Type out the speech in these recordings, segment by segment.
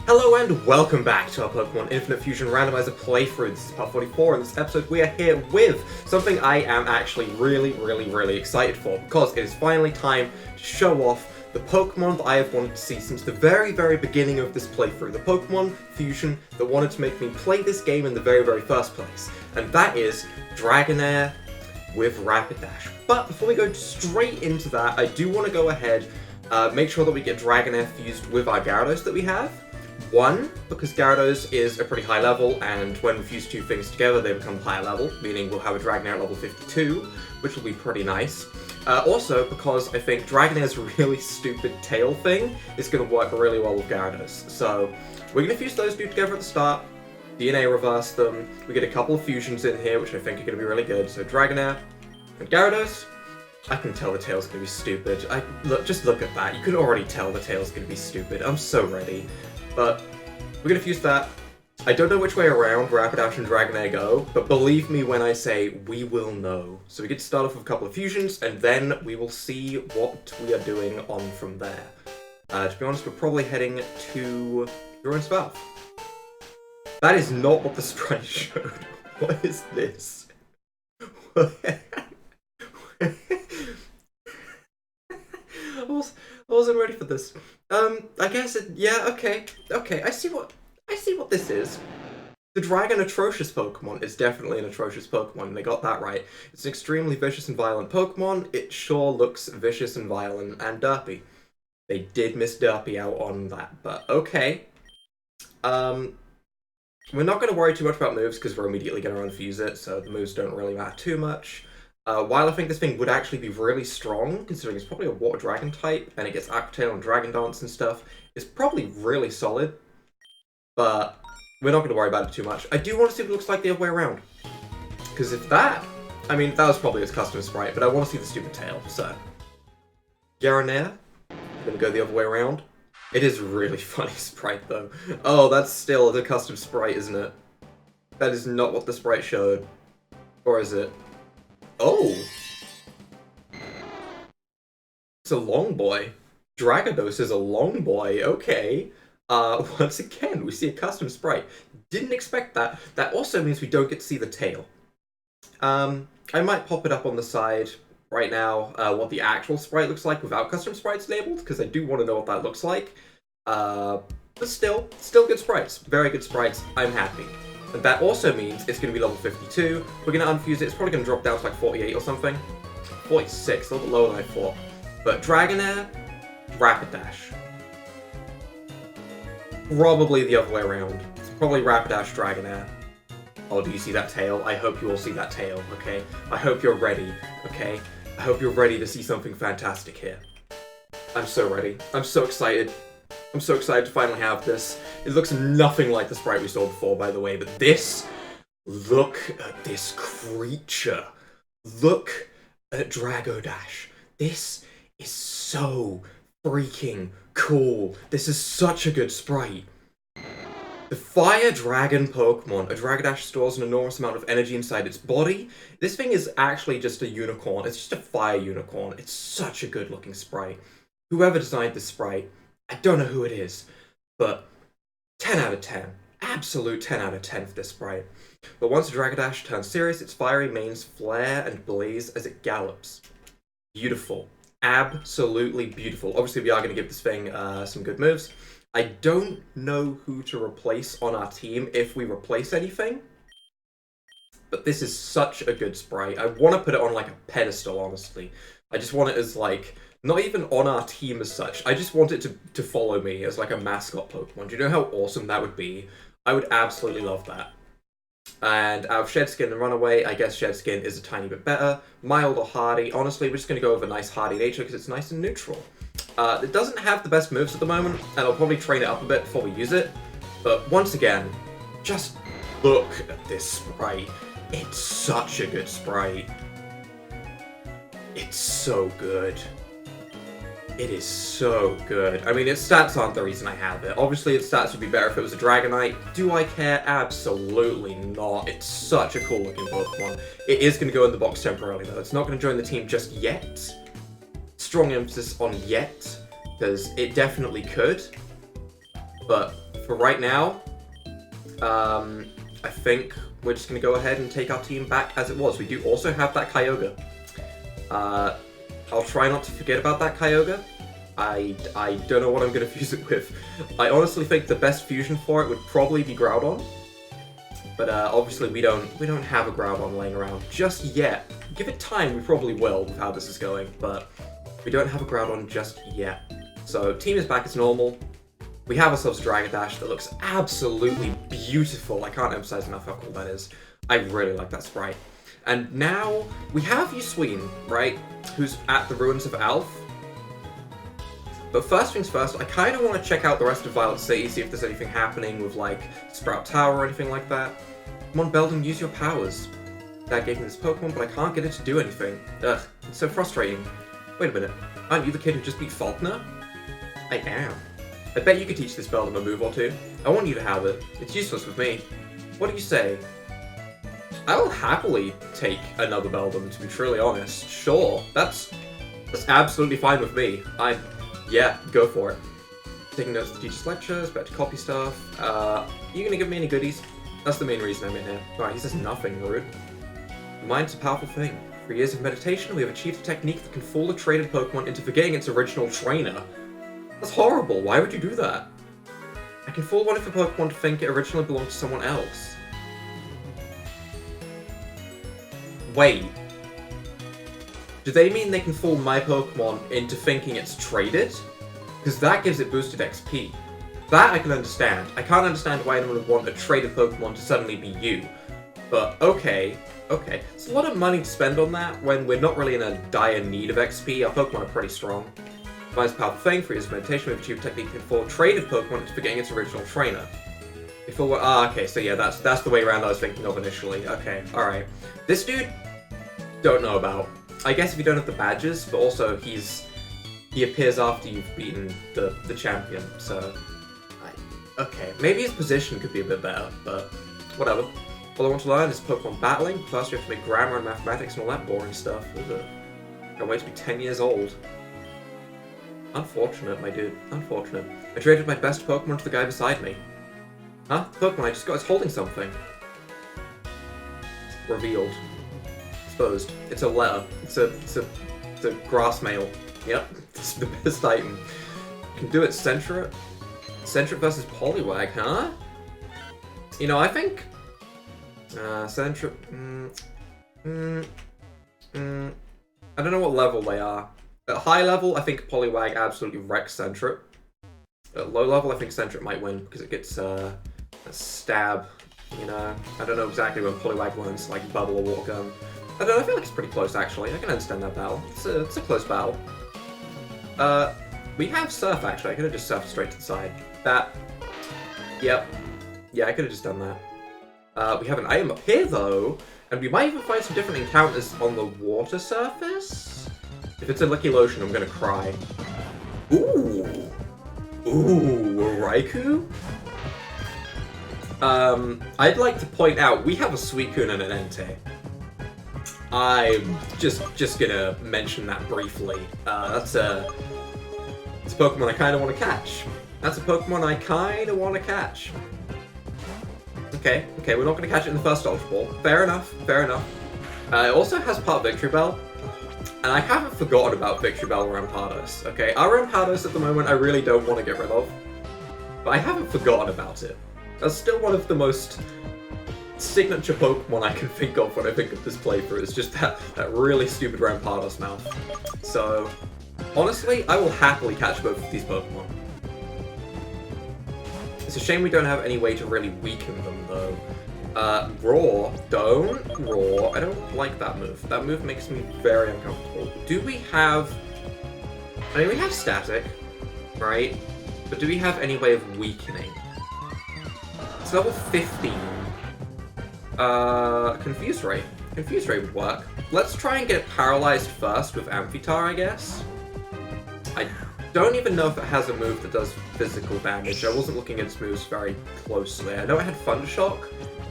Hello and welcome back to our Pokémon Infinite Fusion Randomizer playthrough. This is part 44, and this episode we are here with something I am actually really excited for, because it is finally time to show off the Pokémon that I have wanted to see since the very beginning of this playthrough. The Pokémon Fusion that wanted to make me play this game in the very first place. And that is Dragonair with Rapidash. But before we go straight into that, I do want to go ahead, make sure that we get Dragonair fused with our Gyarados that we have. One, because Gyarados is a pretty high level, and when we fuse two things together, they become higher level, meaning we'll have a Dragonair at level 52, which will be pretty nice. Also, because I think Dragonair's really stupid tail thing is going to work really well with Gyarados. So, we're going to fuse those two together at the start, DNA reverse them, we get a couple of fusions in here, which I think are going to be really good. So Dragonair and Gyarados. I can tell the tail's going to be stupid. Just look at that. You can already tell the tail's going to be stupid. I'm so ready. But we're going to fuse that. I don't know which way around Rapidash and Dragonair go, but believe me when I say we will know. So we get to start off with a couple of fusions, and then we will see what we are doing on from there. To be honest, we're probably heading to Ruins of Alph. That is not what the sprite showed. What is this? I wasn't ready for this. I guess yeah, okay. I see what this is. The Dragon Atrocious Pokemon is definitely an atrocious Pokemon. They got that right. It's an extremely vicious and violent Pokemon. It sure looks vicious and violent and derpy. They did miss derpy out on that, but okay. We're not going to worry too much about moves because we're immediately going to unfuse it, so the moves don't really matter too much. While I think this thing would actually be really strong, considering it's probably a Water Dragon type, and it gets Aqua Tail and Dragon Dance and stuff, it's probably really solid, but we're not going to worry about it too much. I do want to see what it looks like the other way around, because if that, I mean, that was probably its custom sprite, but I want to see the stupid tail, so. Gyaranair, going to go the other way around. It is a really funny sprite, though. Oh, that's still the custom sprite, isn't it? That is not what the sprite showed. Or is it? Oh! It's a long boy. Dragodash is a long boy, okay. Once again, we see a custom sprite. Didn't expect that. That also means we don't get to see the tail. I might pop it up on the side right now, what the actual sprite looks like without custom sprites enabled, because I do want to know what that looks like. But still good sprites. Very good sprites. I'm happy. And that also means it's going to be level 52. We're going to unfuse it. It's probably going to drop down to like 48 or something. 46, a little bit lower than I thought. But Dragonair, Rapidash. Probably the other way around. It's probably Rapidash, Dragonair. Oh, do you see that tail? I hope you all see that tail, okay? I hope you're ready, okay? I hope you're ready to see something fantastic here. I'm so ready. I'm so excited. I'm so excited to finally have this. It looks nothing like the sprite we saw before, by the way, but this... Look at this creature. Look at Dragodash. This is so freaking cool. This is such a good sprite. The Fire Dragon Pokemon. A Dragodash stores an enormous amount of energy inside its body. This thing is actually just a unicorn. It's just a fire unicorn. It's such a good looking sprite. Whoever designed this sprite, I don't know who it is, but 10 out of 10. Absolute 10 out of 10 for this sprite. But once a Dragodash turns serious, its fiery manes flare and blaze as it gallops. Beautiful. Absolutely beautiful. Obviously, we are going to give this thing some good moves. I don't know who to replace on our team if we replace anything. But this is such a good sprite. I want to put it on like a pedestal, honestly. I just want it as like, not even on our team as such. I just want it to follow me as like a mascot Pokemon. Do you know how awesome that would be? I would absolutely love that. And out of Shed Skin and Runaway, I guess Shed Skin is a tiny bit better. Mild or Hardy. Honestly, we're just going to go with a nice Hardy nature because it's nice and neutral. It doesn't have the best moves at the moment, and I'll probably train it up a bit before we use it. But once again, just look at this sprite. It's such a good sprite. It's so good. It is so good. I mean, its stats aren't the reason I have it. Obviously, its stats would be better if it was a Dragonite. Do I care? Absolutely not. It's such a cool looking Pokemon. It is going to go in the box temporarily, though. It's not going to join the team just yet. Strong emphasis on yet, because it definitely could. But for right now, I think we're just going to go ahead and take our team back as it was. We do also have that Kyogre. I'll try not to forget about that Kyogre. I don't know what I'm going to fuse it with. I honestly think the best fusion for it would probably be Groudon. But obviously we don't have a Groudon laying around just yet. Give it time, we probably will with how this is going, but we don't have a Groudon just yet. So team is back as normal. We have ourselves a Dragodash that looks absolutely beautiful. I can't emphasize enough how cool that is. I really like that sprite. And now we have Yusween, right? Who's at the ruins of Alph. But first things first, I kind of want to check out the rest of Violet City, see if there's anything happening with, like, Sprout Tower or anything like that. Come on, Beldum, use your powers. Dad gave me this Pokemon, but I can't get it to do anything. Ugh, it's so frustrating. Wait a minute, aren't you the kid who just beat Faulkner? I am. I bet you could teach this Beldum a move or two. I want you to have it. It's useless with me. What do you say? I will happily take another Beldum, to be truly honest. Sure, that's absolutely fine with me. Yeah, go for it. Taking notes of the teacher's lectures, better to copy stuff. You gonna give me any goodies? That's the main reason I'm in here. Alright, he says nothing, rude. The mind's a powerful thing. For years of meditation, we have achieved a technique that can fool a traded Pokemon into forgetting its original trainer. That's horrible, why would you do that? I can fool one of the Pokemon to think it originally belonged to someone else. Wait. Do they mean they can fool my Pokemon into thinking it's traded? Because that gives it boosted XP. That I can understand. I can't understand why anyone would want a traded Pokemon to suddenly be you. But okay. It's a lot of money to spend on that when we're not really in a dire need of XP. Our Pokemon are pretty strong. Mine's a powerful thing. For years of meditation, we've achieved a technique to fool a traded Pokemon into forgetting its original trainer. Okay, so yeah, that's the way around I was thinking of initially. Okay, alright. This dude, don't know about. I guess if you don't have the badges, but also he appears after you've beaten the champion, so... Okay, maybe his position could be a bit better, but whatever. All I want to learn is Pokemon battling. First you have to make grammar and mathematics and all that boring stuff. Can't wait to be 10 years old. Unfortunate, my dude. Unfortunate. I traded my best Pokemon to the guy beside me. Huh? Pokemon I just got is holding something. Revealed. Exposed. It's a letter. It's a grass mail. Yep. It's the best item. Can do it Centric versus Poliwag, huh? You know, I think Centric I don't know what level they are. At high level, I think Poliwag absolutely wrecks Centric. At low level, I think Centric might win because it gets a stab, you know. I don't know exactly when Poliwag learns like Bubble or Water Gun. I don't know, I feel like it's pretty close actually. I can understand that battle. It's a close battle. We have Surf actually. I could have just surfed straight to the side. Yep. Yeah, I could have just done that. We have an item up here though, and we might even find some different encounters on the water surface. If it's a Licky Lotion, I'm gonna cry. Ooh, a Raikou? I'd like to point out, we have a Suicune and an Entei. I'm just gonna mention that briefly. It's a Pokemon I kinda wanna catch. That's a Pokemon I kinda wanna catch. Okay, we're not gonna catch it in the first Ultra Ball. Fair enough. It also has part Victory Bell. And I haven't forgotten about Victory Bell Rampardos, okay? Our Rampardos at the moment I really don't want to get rid of. But I haven't forgotten about it. That's still one of the most signature Pokemon I can think of when I think of this playthrough. It's just that really stupid Rampardos mouth. So, honestly, I will happily catch both of these Pokemon. It's a shame we don't have any way to really weaken them, though. Roar. Don't roar. I don't like that move. That move makes me very uncomfortable. Do we have... I mean, we have Static, right? But do we have any way of weakening? It's level 15. Confuse Ray. Confuse Ray would work. Let's try and get it paralyzed first with Amphitar, I guess. I don't even know if it has a move that does physical damage. I wasn't looking at its moves very closely. I know it had Thundershock,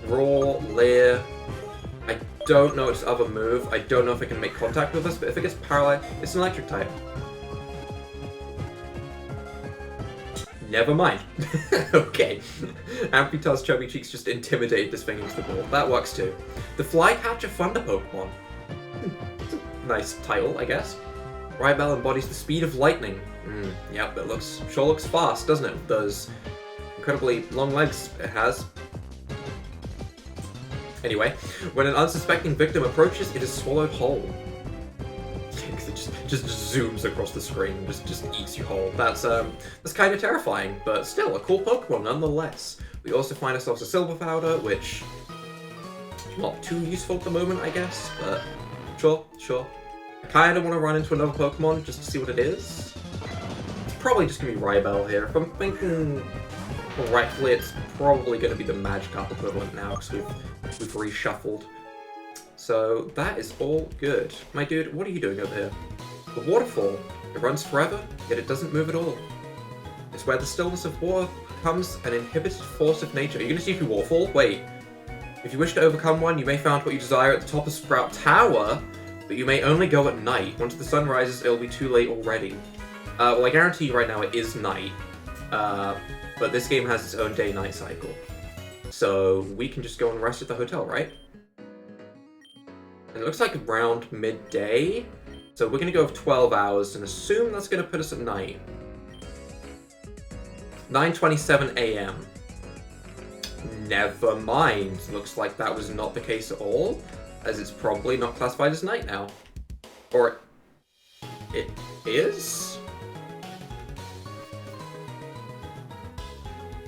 Roar, Leer. I don't know its other move. I don't know if it can make contact with us, but if it gets paralyzed, it's an electric type. Never mind. Okay. Amphitar's chubby cheeks just intimidated this thing into the ball. That works too. The Flycatcher Thunder Pokemon. Nice title, I guess. Rybell embodies the speed of lightning. Yep, it sure looks fast, doesn't it? Those incredibly long legs it has. Anyway, when an unsuspecting victim approaches, it is swallowed whole. Because it just zooms across the screen and just eats you whole. That's kind of terrifying, but still a cool Pokemon nonetheless. We also find ourselves a Silver Powder, which is not too useful at the moment, I guess, but sure. I kind of want to run into another Pokemon just to see what it is. It's probably just going to be Rybell here. If I'm thinking correctly, it's probably going to be the Magikarp equivalent now, because we've reshuffled. So that is all good. My dude, what are you doing over here? The waterfall. It runs forever, yet it doesn't move at all. It's where the stillness of water becomes an inhibited force of nature. Are you going to see through waterfall? Wait. If you wish to overcome one, you may find what you desire at the top of Sprout Tower, but you may only go at night. Once the sun rises, it'll be too late already. Well, I guarantee you right now it is night, but this game has its own day-night cycle. So we can just go and rest at the hotel, right? And it looks like around midday, so we're going to go with 12 hours and assume that's going to put us at night. 9:27 a.m. Never mind. Looks like that was not the case at all, as it's probably not classified as night now. Or it is?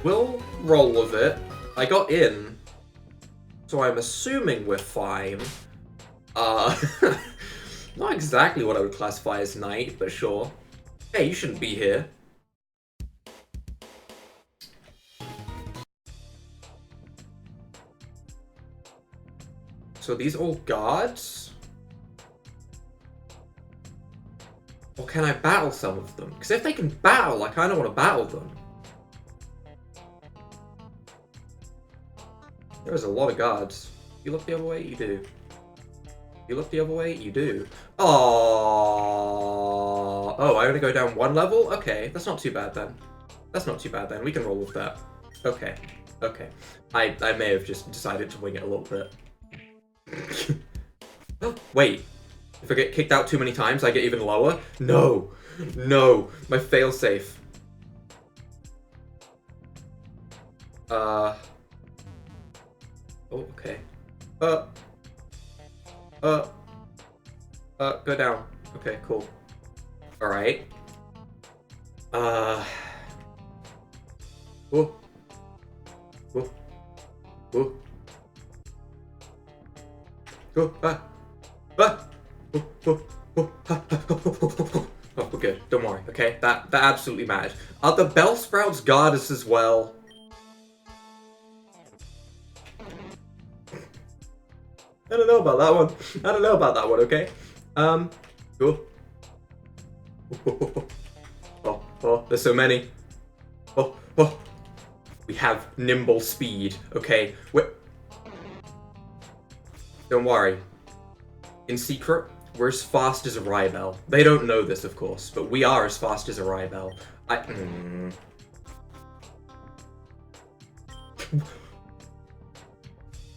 We'll roll with it. I got in, so I'm assuming we're fine. Not exactly what I would classify as night, but sure. Hey, you shouldn't be here. So are these all guards? Or can I battle some of them? Because if they can battle, I kind of want to battle them. There's a lot of guards. You look the other way? You do. You look the other way? You do. Oh, I only go down one level? Okay, that's not too bad then. That's not too bad then. We can roll with that. Okay. I may have just decided to wing it a little bit. Wait. If I get kicked out too many times, I get even lower? No. My failsafe. Oh, okay. Go down. Okay, cool. Alright. Whoa. Go, Oh, we're good. Don't worry, okay? That absolutely matters. Are the Bellsprouts guard us as well? I don't know about that one. Okay? Cool. Oh, there's so many. Oh. We have nimble speed, okay? Don't worry. In secret, we're as fast as a Rybell. They don't know this, of course, but we are as fast as a Rybell.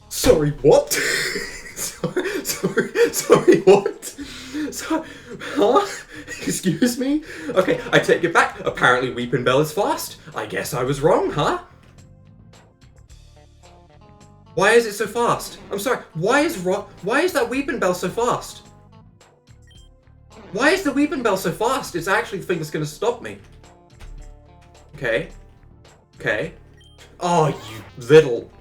Sorry, what? Sorry, what? Huh? Excuse me? Okay, I take it back. Apparently Weepin' Bell is fast. I guess I was wrong, huh? Why is it so fast? I'm sorry, why is that Weepin' Bell so fast? Why is the Weepin' Bell so fast? It's actually the thing that's gonna stop me. Okay. Oh, you little...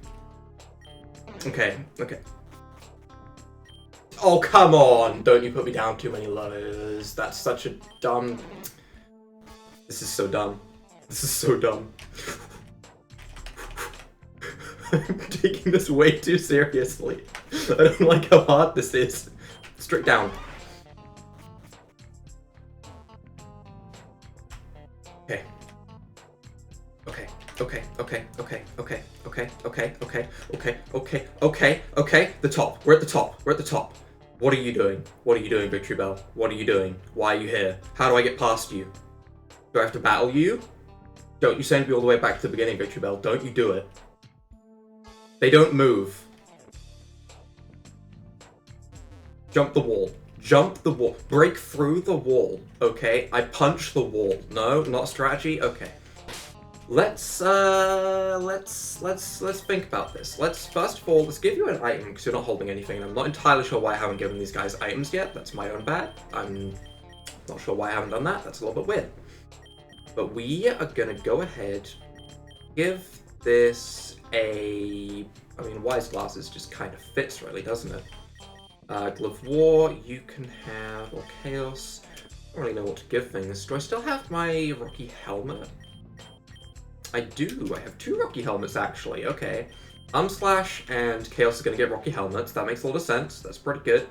Okay. Oh, come on! Don't you put me down too many levels. That's such a dumb... This is so dumb. I'm taking this way too seriously. I don't like how hard this is. Straight down. Okay. The top. We're at the top. What are you doing? Victory Bell? What are you doing? Why are you here? How do I get past you? Do I have to battle you? Don't you send me all the way back to the beginning, Victory Bell. Don't you do it. They don't move. Jump the wall. Jump the wall. Break through the wall. Okay? I punch the wall. No, not strategy? Okay. Let's think about this. First of all, let's give you an item, because you're not holding anything, and I'm not entirely sure why I haven't given these guys items yet. That's my own bad. I'm not sure why I haven't done that. That's a little bit weird. But we are gonna go ahead, give this a... I mean, Wise Glasses just kind of fits, really, doesn't it? Glove War, you can have... or Chaos. I don't really know what to give things. Do I still have my Rocky Helmet? I do. I have 2 Rocky Helmets, actually. Okay. Slash and Chaos is going to get Rocky Helmets. That makes a lot of sense. That's pretty good.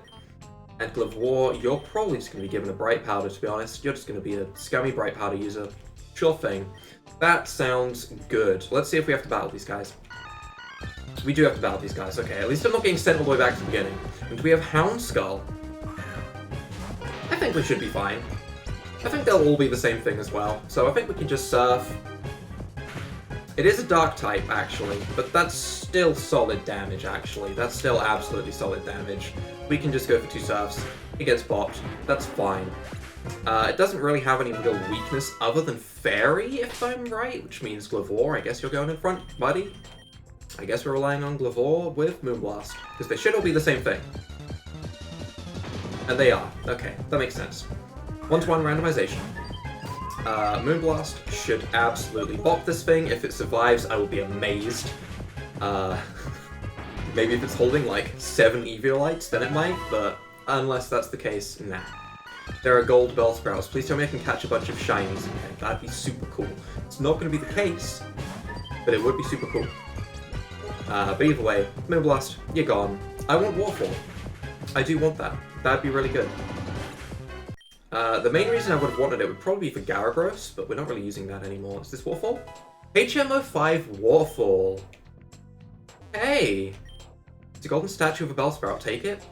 And Glove War, you're probably just going to be given a Bright Powder, to be honest. You're just going to be a scummy Bright Powder user. Sure thing. That sounds good. Let's see if we have to battle these guys. We do have to battle these guys. Okay, at least I'm not getting sent all the way back to the beginning. And do we have Hound Skull? I think we should be fine. I think they'll all be the same thing as well. So I think we can just Surf. It is a Dark type, actually, but that's still solid damage, actually. That's still absolutely solid damage. We can just go for 2 Surfs. It gets popped. That's fine. It doesn't really have any real weakness other than Fairy, if I'm right, which means Glove War. I guess you're going in front, buddy. I guess we're relying on Glove War with Moonblast, because they should all be the same thing. And they are. Okay, that makes sense. 1-to-1 randomization. Moonblast should absolutely bop this thing. If it survives, I will be amazed. Maybe if it's holding like 7 Eviolites, then it might, but unless that's the case, nah. There are gold Bellsprouts. Please tell me I can catch a bunch of shinies in here. That'd be super cool. It's not going to be the case, but it would be super cool. But either way, Moonblast, you're gone. I want Warfall. I do want that. That'd be really good. The main reason I would have wanted it would probably be for Garagros, but we're not really using that anymore. Is this Warfall? HMO5 Warfall. Hey! It's a golden statue of a Bellsprout. Take it?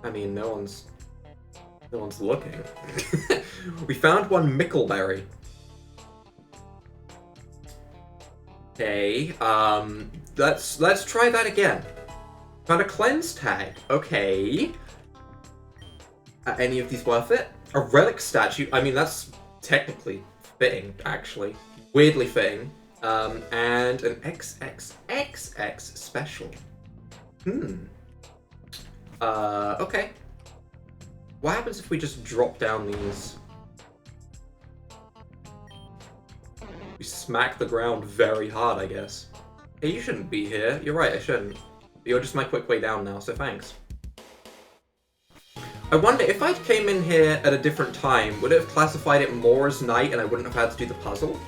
I mean, no one's looking. We found one Mickleberry. Okay, let's try that again. Found a Cleanse Tag. Okay. Are any of these worth it? A Relic Statue. I mean, that's technically fitting, actually. Weirdly fitting. And an XXXX special. Okay. What happens if we just drop down these? We smack the ground very hard, I guess. Hey, you shouldn't be here. You're right, I shouldn't. But you're just my quick way down now, so thanks. I wonder, if I came in here at a different time, would it have classified it more as night and I wouldn't have had to do the puzzle?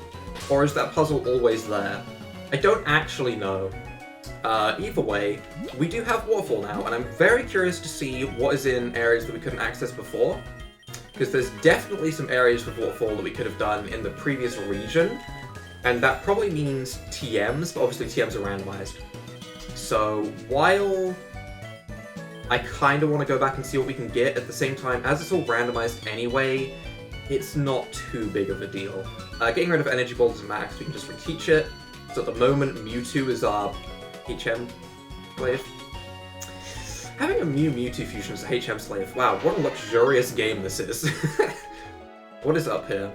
Or is that puzzle always there? I don't actually know. Either way, we do have Warfall now, and I'm very curious to see what is in areas that we couldn't access before. Because there's definitely some areas with Warfall that we could have done in the previous region, and that probably means TMs, but obviously TMs are randomized. So, while I kind of want to go back and see what we can get, at the same time, as it's all randomized anyway, it's not too big of a deal. Getting rid of Energy Ball doesn't matter, we can just reteach it. So at the moment, Mewtwo is our HM slave. Having a Mewtwo fusion as a HM slave, wow, what a luxurious game this is. What is up here?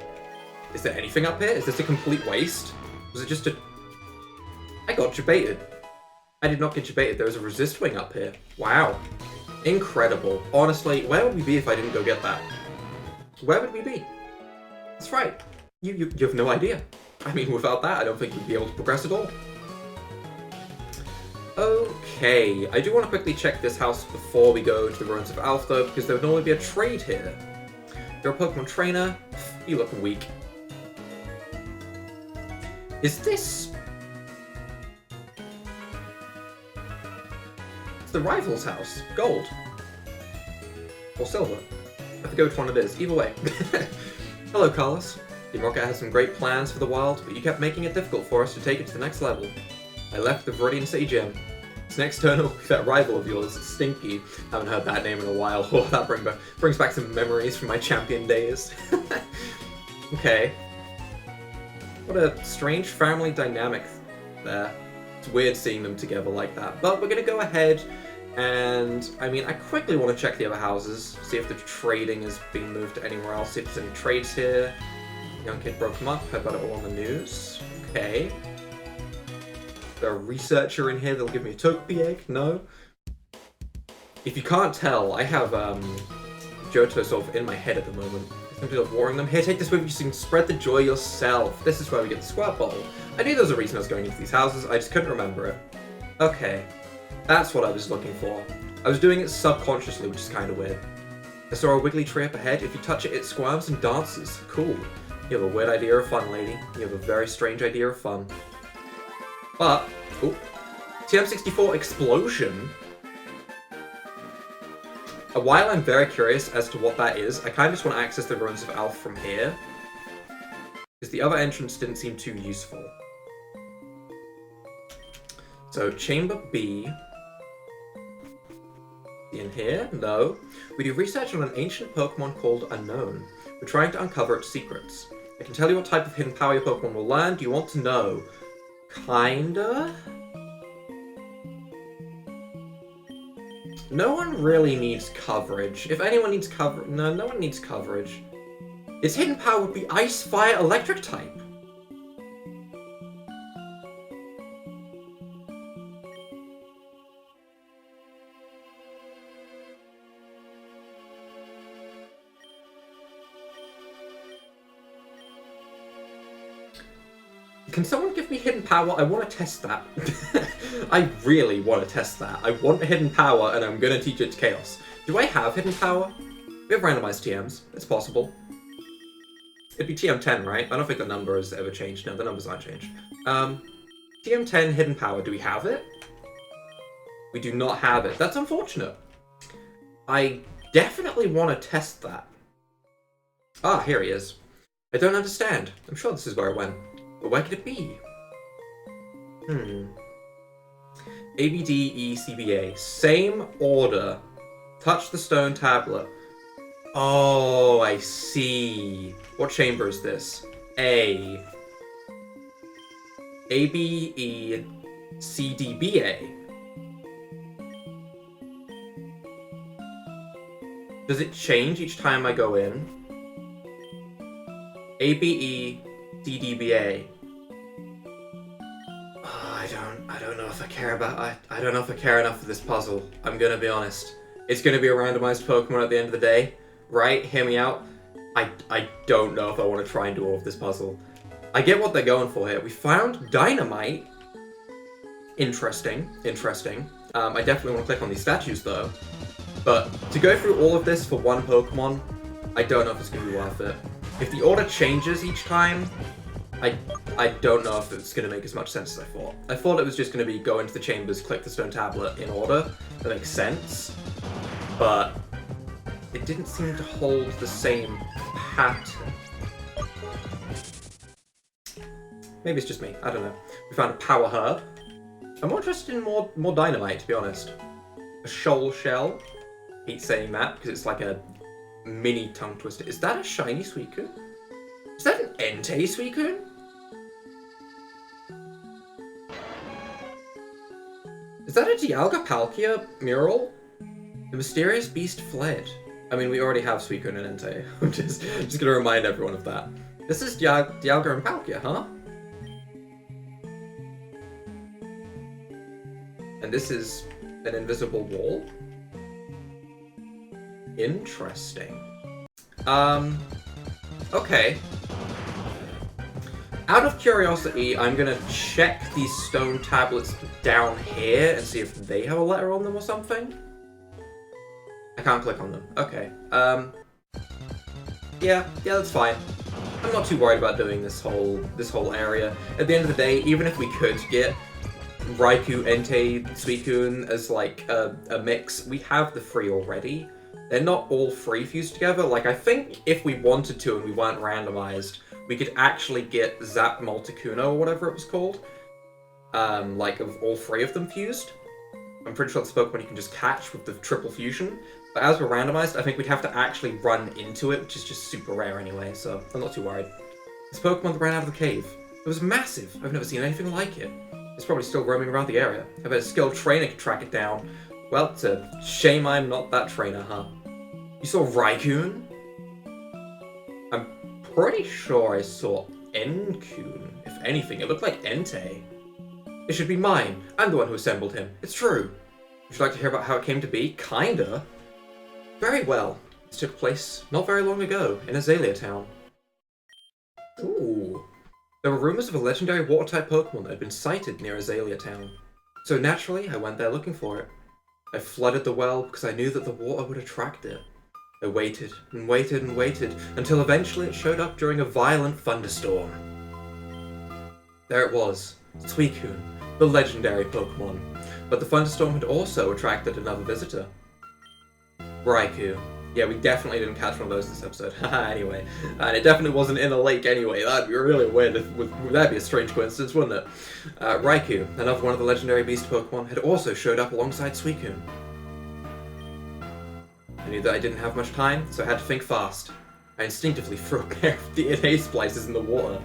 Is there anything up here? Is this a complete waste? Was it just a... I got jebaited. I did not get jebaited. There was a resist wing up here. Wow. Incredible. Honestly, where would we be if I didn't go get that? Where would we be? That's right. You have no idea. I mean, without that, I don't think we'd be able to progress at all. Okay, I do want to quickly check this house before we go to the ruins of Alph, though, because there would normally be a trade here. You're a Pokemon trainer. You look weak. Is this... It's the rival's house. Gold. Or silver. I forget which one it is. Either way. Hello, Carlos. Team Rocket has some great plans for the wild, but you kept making it difficult for us to take it to the next level. I left the Viridian City Gym. This next turn will be that rival of yours, Stinky. Haven't heard that name in a while. Oh, that brings back some memories from my champion days. Okay. What a strange family dynamic there. It's weird seeing them together like that. But we're gonna go ahead and, I mean, I quickly want to check the other houses, see if the trading is being moved to anywhere else, see if there's any trades here. Young kid broke them up, heard about it all on the news. Okay. There's a researcher in here that'll give me a Togepi egg? No. If you can't tell, I have Johto sort of in my head at the moment. Simply of warring them. Here, take this with you so you can spread the joy yourself. This is where we get the Squirt Bottle. I knew there was a reason I was going into these houses, I just couldn't remember it. Okay. That's what I was looking for. I was doing it subconsciously, which is kind of weird. I saw a wiggly tree up ahead. If you touch it, it squirms and dances. Cool. You have a weird idea of fun, lady. You have a very strange idea of fun. But, ooh, TM64 Explosion. While I'm very curious as to what that is, I kind of just want to access the ruins of Alph from here. Because the other entrance didn't seem too useful. So, Chamber B. In here? No. We do research on an ancient Pokemon called Unknown. We're trying to uncover its secrets. I can tell you what type of hidden power your Pokemon will learn. Do you want to know? Kinda? No one really needs coverage. If anyone needs coverage... No, no one needs coverage. Its hidden power would be Ice, Fire, Electric type. Can someone give me hidden power? I want to test that. I really want to test that. I want a hidden power, and I'm going to teach it to Chaos. Do I have hidden power? We have randomized TMs. It's possible. It'd be TM10, right? I don't think the number has ever changed. No, the numbers aren't changed. TM10 hidden power. Do we have it? We do not have it. That's unfortunate. I definitely want to test that. Ah, here he is. I don't understand. I'm sure this is where it went. But where could it be? A, B, D, E, C, B, A. Same order. Touch the stone tablet. Oh, I see. What chamber is this? A. A, B, E, C, D, B, A. Does it change each time I go in? A, B, E, C, D, B, A. I don't know if I care about... I don't know if I care enough for this puzzle. I'm gonna be honest. It's gonna be a randomized Pokemon at the end of the day. Right? Hear me out. I don't know if I want to try and do all of this puzzle. I get what they're going for here. We found Dynamite. Interesting. Interesting. I definitely want to click on these statues, though. But to go through all of this for one Pokemon, I don't know if it's going to be worth it. If the order changes each time, I don't know if it's going to make as much sense as I thought. I thought it was just going to be go into the chambers, click the stone tablet in order. That makes sense. But it didn't seem to hold the same pattern. Maybe it's just me. I don't know. We found a Power Herb. I'm more interested in more Dynamite, to be honest. A Shoal Shell. I hate saying that because it's like a mini tongue twister. Is that a shiny Suicune? Is that an Entei Suicune? Is that a Dialga Palkia mural? The mysterious beast fled. I mean, we already have Suicune and Entei. I'm just gonna remind everyone of that. This is Dialga and Palkia, huh? And this is an invisible wall? Interesting. Okay. Out of curiosity, I'm gonna check these stone tablets down here and see if they have a letter on them or something. I can't click on them. Okay. Yeah, that's fine. I'm not too worried about doing this whole area. At the end of the day, even if we could get Raikou, Entei, Suicune as like a mix, we have the three already. They're not all three fused together. Like, I think if we wanted to and we weren't randomized, we could actually get Zap Multicuno or whatever it was called. Like, of all three of them fused. I'm pretty sure it's a Pokemon you can just catch with the triple fusion. But as we're randomized, I think we'd have to actually run into it, which is just super rare anyway, so I'm not too worried. This Pokemon that ran out of the cave. It was massive. I've never seen anything like it. It's probably still roaming around the area. I bet a skilled trainer could track it down. Well, it's a shame I'm not that trainer, huh? You saw Raikkoon? I'm pretty sure I saw Enkoon. If anything, it looked like Entei. It should be mine. I'm the one who assembled him. It's true. Would you like to hear about how it came to be? Kinda. Very well. This took place not very long ago in Azalea Town. Ooh. There were rumors of a legendary water-type Pokemon that had been sighted near Azalea Town. So naturally, I went there looking for it. I flooded the well because I knew that the water would attract it. I waited and waited and waited until eventually it showed up during a violent thunderstorm. There it was, Suicune, the legendary Pokemon. But the thunderstorm had also attracted another visitor. Raikou. Yeah, we definitely didn't catch one of those this episode. Haha, anyway. And it definitely wasn't in a lake anyway. That'd be really weird. That'd be a strange coincidence, wouldn't it? Raikou, another one of the legendary beast Pokemon, had also showed up alongside Suicune. I knew that I didn't have much time, so I had to think fast. I instinctively threw a pair of DNA splices in the water.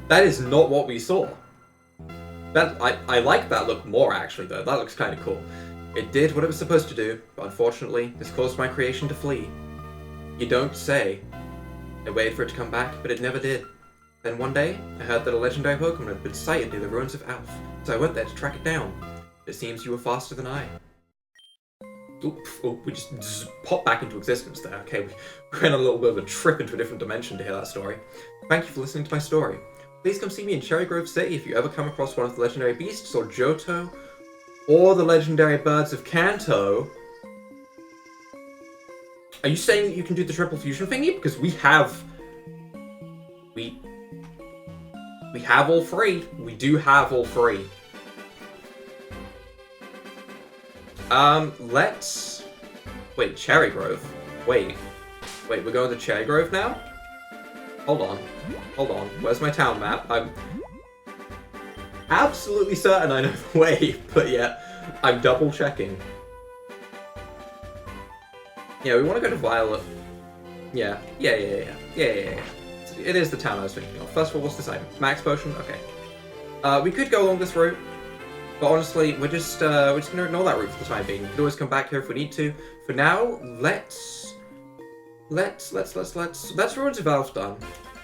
That is not what we saw. I like that look more, actually, though. That looks kind of cool. It did what it was supposed to do, but unfortunately, this caused my creation to flee. You don't say. I waited for it to come back, but it never did. Then one day, I heard that a legendary Pokemon had been sighted near the ruins of Alph, so I went there to track it down. It seems you were faster than I. We just popped back into existence there. Okay, we went on a little bit of a trip into a different dimension to hear that story. Thank you for listening to my story. Please come see me in Cherry Grove City if you ever come across one of the legendary beasts, or Johto, or the legendary birds of Kanto. Are you saying that you can do the triple fusion thingy? Because we have... We have all three. We do have all three. Let's... Wait, Cherry Grove? Wait, we're going to Cherry Grove now? Hold on. Where's my town map? I'm absolutely certain I know the way, but yeah, I'm double checking. Yeah, we want to go to Violet. Yeah. It is the town I was thinking of. First of all, what's this item? Max Potion? Okay. We could go along this route, but honestly, we're just gonna ignore that route for the time being. We could always come back here if we need to. For now, let's Ruins of Alph done,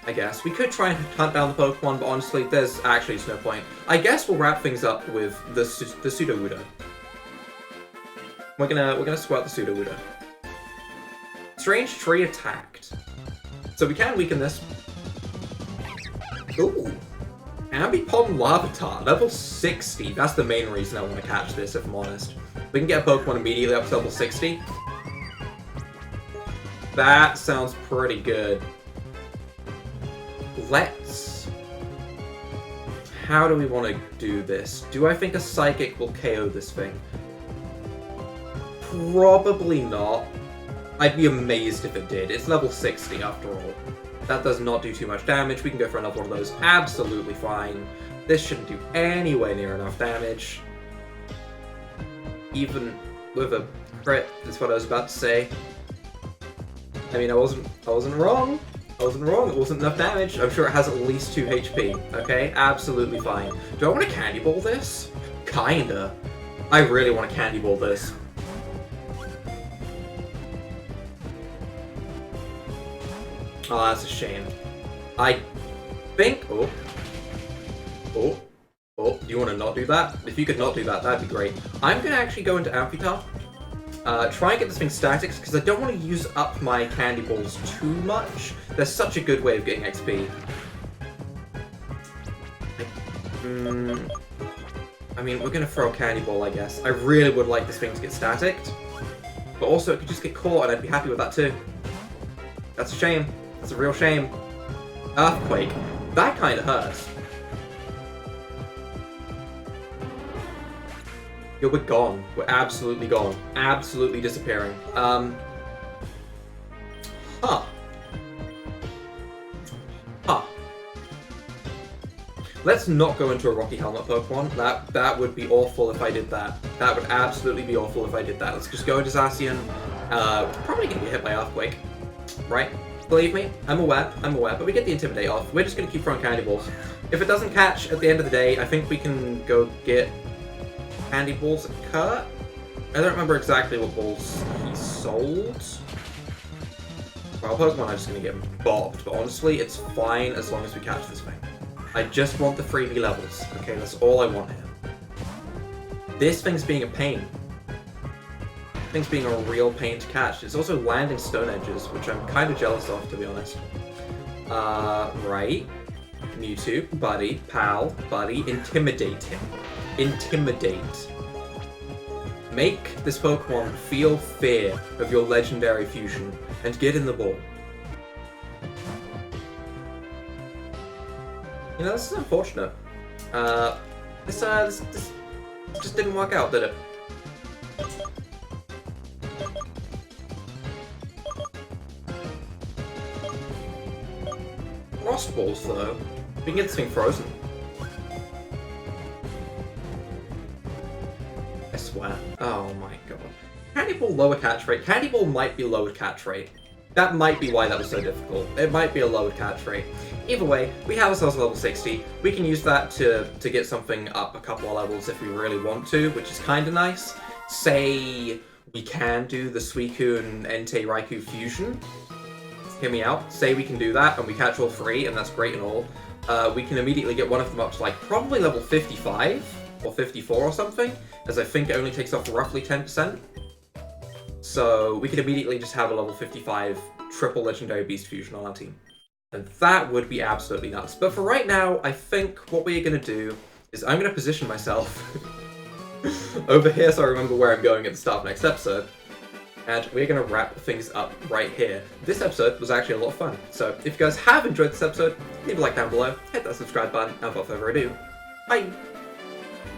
I guess. We could try and hunt down the Pokemon, but honestly, there's actually no point. I guess we'll wrap things up with the Sudowoodo. We're gonna squirt the Sudowoodo. Strange tree attacked. So we can weaken this. Ooh. Ambipom Larvitar, level 60. That's the main reason I want to catch this, if I'm honest. We can get a Pokemon immediately up to level 60. That sounds pretty good. How do we want to do this? Do I think a Psychic will KO this thing? Probably not. I'd be amazed if it did. It's level 60 after all. That does not do too much damage. We can go for another one of those absolutely fine. This shouldn't do anywhere near enough damage. Even with a crit, that's what I was about to say. I mean, I wasn't wrong. It wasn't enough damage. I'm sure it has at least 2 HP. Okay, absolutely fine. Do I want to Candy Ball this? Kinda. I really want to Candy Ball this. Oh, that's a shame. I think... Oh, do you want to not do that? If you could not do that, that'd be great. I'm going to actually go into Amphitar. Try and get this thing static, because I don't want to use up my candy balls too much. They're such a good way of getting XP. I mean, we're going to throw a candy ball, I guess. I really would like this thing to get staticked. But also, it could just get caught, and I'd be happy with that too. That's a shame. That's a real shame. Earthquake. That kind of hurts. Yo, we're gone. We're absolutely gone. Absolutely disappearing. Huh. Let's not go into a Rocky Helmet Pokemon. That would be awful if I did that. That would absolutely be awful if I did that. Let's just go into Zacian. Probably gonna get hit by Earthquake, right? Believe me, I'm aware, but we get the Intimidate off. We're just gonna keep throwing Candy Balls. If it doesn't catch at the end of the day, I think we can go get Candy Balls at Kurt. I don't remember exactly what balls he sold. Well, Pokemon are just gonna get bobbed, but honestly, it's fine as long as we catch this thing. I just want the freebie levels, okay? That's all I want here. This thing's being a pain. This thing's being a real pain to catch. It's also landing Stone Edges, which I'm kind of jealous of, to be honest. Right. Mewtwo, buddy, pal, buddy, intimidate him. Intimidate. Make this Pokemon feel fear of your legendary fusion, and get in the ball. You know, this is unfortunate. This just didn't work out, did it? Frost Balls, though. We can get this thing frozen. I swear. Oh my god. Candy Ball lower catch rate. Candy Ball might be lower catch rate. That might be why that was so difficult. It might be a lower catch rate. Either way, we have ourselves a level 60. We can use that to get something up a couple of levels if we really want to, which is kind of nice. Say we can do the Suicune and Entei Raikou fusion. Hear me out. Say we can do that and we catch all three, and that's great and all. We can immediately get one of them up to like probably level 55 or 54 or something, as I think it only takes off roughly 10%. So we could immediately just have a level 55 triple legendary beast fusion on our team. And that would be absolutely nuts. But for right now, I think what we're going to do is I'm going to position myself over here so I remember where I'm going at the start of next episode. And we're going to wrap things up right here. This episode was actually a lot of fun. So if you guys have enjoyed this episode, leave a like down below, hit that subscribe button, and without further ado, bye!